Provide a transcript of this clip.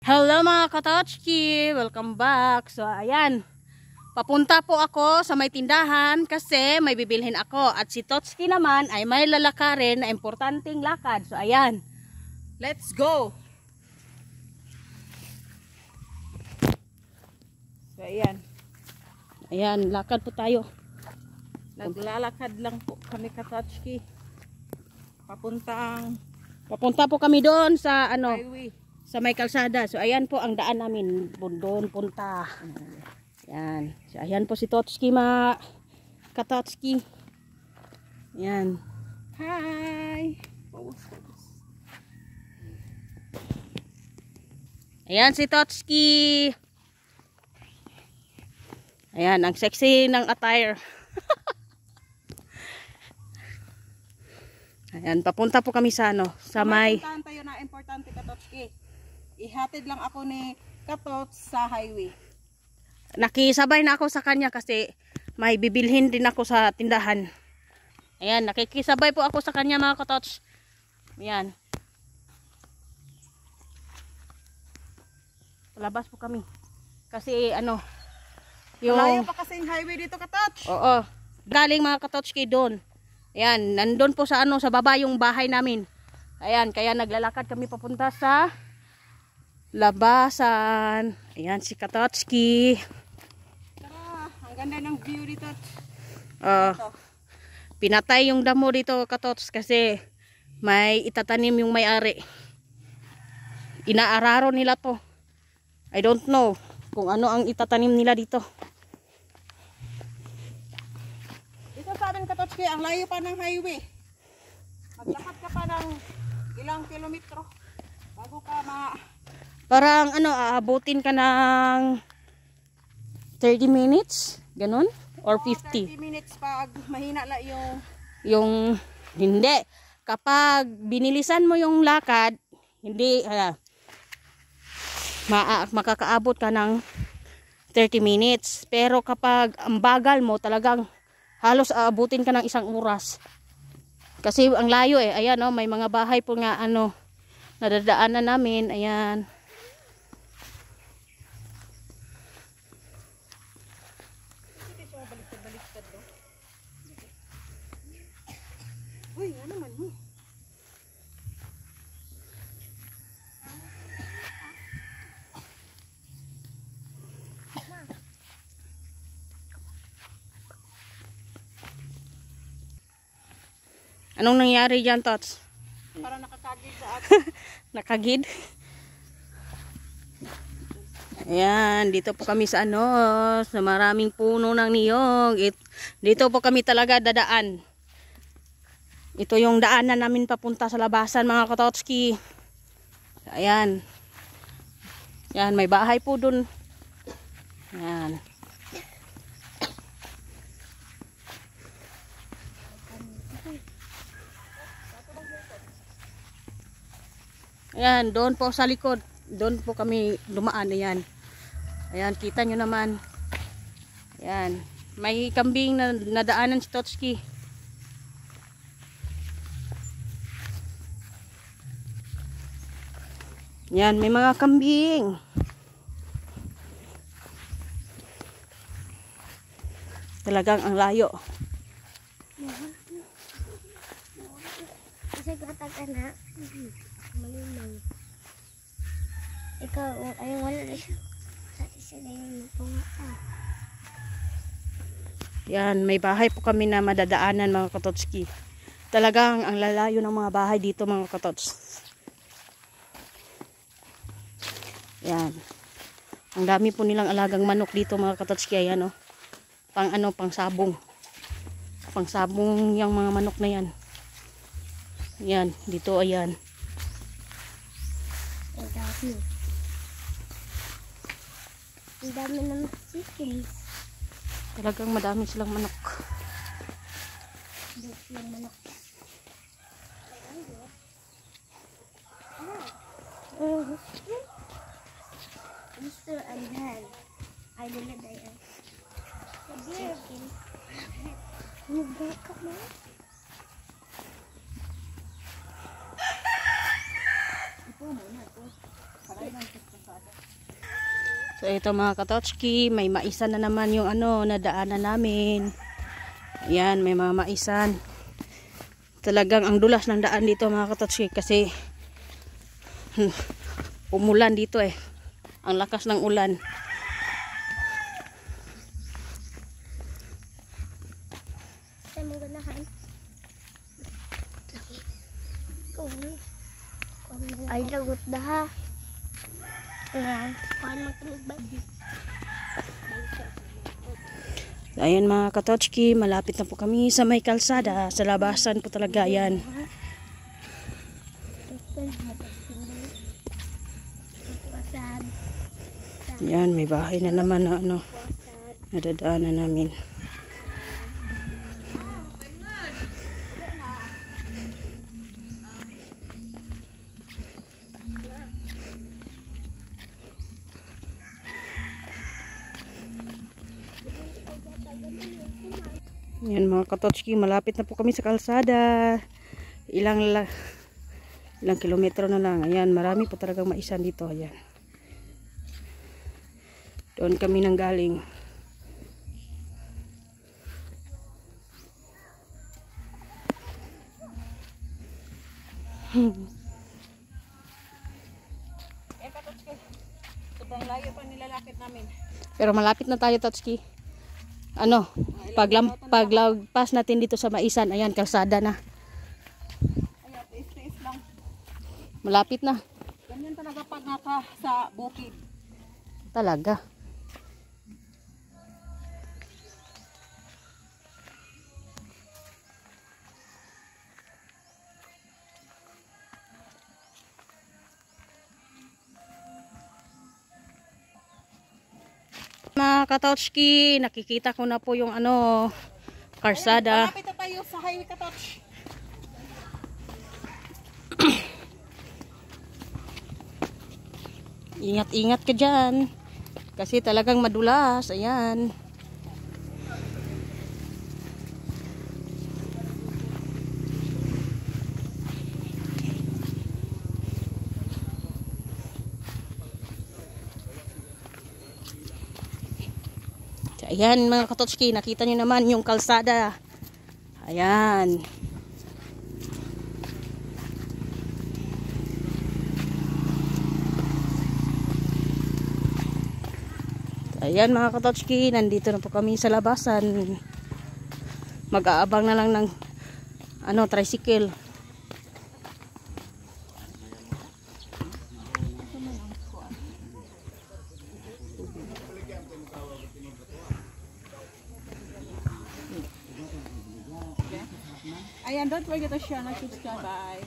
Hello mga katochki! Welcome back! So ayan, papunta po ako sa may tindahan kasi may bibilhin ako. At si Tochki naman ay may lalakarin na importanteng lakad. So ayan, let's go! So ayan, ayan, lakad po tayo. Naglalakad lang po kami katochki. Papunta po kami doon sa highway. Sa may kalsada. So ayan po ang daan namin doon punta. Ayan. So ayan po si Tochki mga katochki. Ayan. Hi. Ayan si Tochki. Ayan ang sexy ng attire. Ayan, papunta po kami sa sa may puntahan tayo na importante katochki. Ihatid lang ako ni Katots sa highway. Nakisabay na ako sa kanya kasi may bibilhin din ako sa tindahan. Ayan, nakikisabay po ako sa kanya mga katots. Ayan. Palabas po kami. Kasi yung Malayo pa kasi yung highway dito Katots. Oo. Galing mga katots kay doon. Ayan, nandun po sa sa baba yung bahay namin. Ayan, kaya naglalakad kami papunta sa labasan. Ayan si Katochki. Ang ganda ng view dito. Pinatay yung damo dito Katots kasi may itatanim yung may-ari. Inaararo nila to. I don't know kung ano ang itatanim nila dito. Dito sa amin Katochki, ang layo pa ng highway. Maglakad ka pa ng ilang kilometro bago ka Parang aabutin ka ng 30 minutes, ganun? Or 50? 30 minutes pag mahina la yung hindi. Kapag binilisan mo yung lakad, hindi, makakaabot ka ng 30 minutes. Pero kapag ang bagal mo, talagang halos aabutin ka ng 1 oras. Kasi ang layo ayan may mga bahay po nga nadadaanan namin, ayan. Uy, ano man mo? Anong nangyari dyan, Tots? Para nakakagid sa akin. Nakagid? Ayan, dito po kami sa sa maraming puno ng niyog. Dito po kami talaga dadaan. Ito yung daanan namin papunta sa labasan mga katochki. Ayan. Ayan, may bahay po dun. Ayan. Ayan, doon po sa likod. Doon po kami dumaan. Ayan. Ayan, kita nyo naman. Ayan. May kambing na nadaanan si Tochki. Ayan, may mga kambing. Talagang ang layo. Kasi kataga na. Malimang. Ikaw, ayaw wala na siya. Sa isa na yung pangata. Yan, may bahay po kami na madadaanan mga katochki. Talagang ang lalayo ng mga bahay dito mga katots. Yan. Ang dami po nilang alagang manok dito mga katochki. Ayan pang sabong. Pang sabong yung mga manok na yan. Yan, dito ayan. Ang dami. Ang dami ng chickens. Talagang madami silang manok. Dito silang manok. Mr. Anhan. Ay, nilagay ang chicken. Nagdaka mo? Ito muna ito. Paray lang ito sa So ito mga katotski, may maisan na naman yung nadaanan namin. Ayan, may mga maisan. Talagang ang dulas ng daan dito mga katotski kasi umulan dito eh. Ang lakas ng ulan. Saan mo ganahan? Ay, lagot na ha. Ayan. Kuhan magtumigbad. Ayan mga katotski, malapit na po kami sa may kalsada. Sa labasan po talaga yan. Yan, may bahay na naman na nadadaanan namin. Yan mga katotski, malapit na po kami sa kalsada. Ilang kilometro na lang. Ayan, marami po talagang maisan dito. Ayan. Doon kami nang galing. Katotski, sobrang layo pa nilalakit namin. Pero malapit na tayo, Totski. Paglagpas natin dito sa maisan, ayan, kalsada na. Ayan, tiis-tiis lang. Malapit na. Ganyan talaga pag naka sa bukid. Talaga. Mga katotski, nakikita ko na po yung karsada. Malapit na tayo sa highway, Katots. Ingat-ingat ka dyan. Kasi talagang madulas. Ayan. Ayan mga katotski, nakita nyo naman yung kalsada. Ayan. Ayan mga katotski, nandito na po kami sa labasan. Mag-aabang na lang ng tricycle. Ayan, don't forget to share and subscribe. Bye.